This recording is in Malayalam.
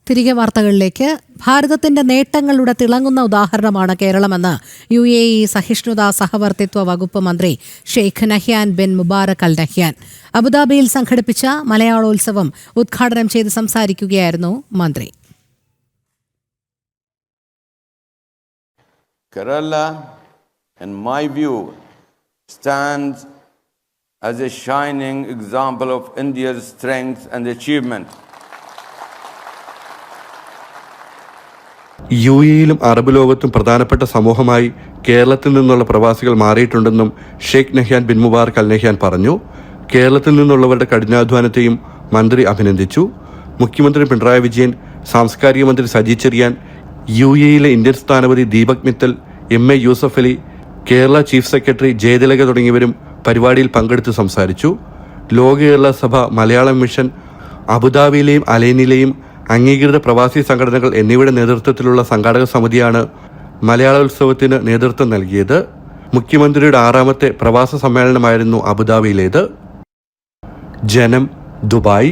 തിരികെ വാർത്തകളിലേക്ക്. ഭാരതത്തിന്റെ നേട്ടങ്ങളുടെ തിളങ്ങുന്ന ഉദാഹരണമാണ് കേരളമെന്ന് UAE സഹിഷ്ണുതാ സഹവർത്തിത്വ വകുപ്പ് മന്ത്രി Sheikh Nahyan bin Mubarak Al Nahyan. അബുദാബിയിൽ സംഘടിപ്പിച്ച മലയാളോത്സവം ഉദ്ഘാടനം ചെയ്ത് സംസാരിക്കുകയായിരുന്നു മന്ത്രി. Kerala, in my view, stands as a shining example of India's strength and achievement. UAEയിലും അറബ് ലോകത്തും പ്രധാനപ്പെട്ട സമൂഹമായി കേരളത്തിൽ നിന്നുള്ള പ്രവാസികൾ മാറിയിട്ടുണ്ടെന്നും Sheikh Nahyan bin Mubarak Al Nahyan പറഞ്ഞു. കേരളത്തിൽ നിന്നുള്ളവരുടെ കഠിനാധ്വാനത്തെയും മന്ത്രി അഭിനന്ദിച്ചു. മുഖ്യമന്ത്രി പിണറായി വിജയൻ, സാംസ്കാരിക മന്ത്രി സജി ചെറിയാൻ, UAEയിലെ ഇന്ത്യൻ സ്ഥാനപതി Deepak Mittal, MA Yusuf Ali, Kerala chief secretary Jayathilaka തുടങ്ങിയവരും പരിപാടിയിൽ പങ്കെടുത്ത് സംസാരിച്ചു. ലോക കേരള സഭ, മലയാളം മിഷൻ, അബുദാബിയിലെയും അലൈനിലെയും അംഗീകൃത പ്രവാസി സംഘടനകൾ എന്നിവയുടെ നേതൃത്വത്തിലുള്ള സംഘാടക സമിതിയാണ് മലയാളോത്സവത്തിന് നേതൃത്വം നൽകിയത്. മുഖ്യമന്ത്രിയുടെ 6ാമത്തെ പ്രവാസ സമ്മേളനമായിരുന്നു അബുദാബിയിലേത്. ജനം, ദുബായ്.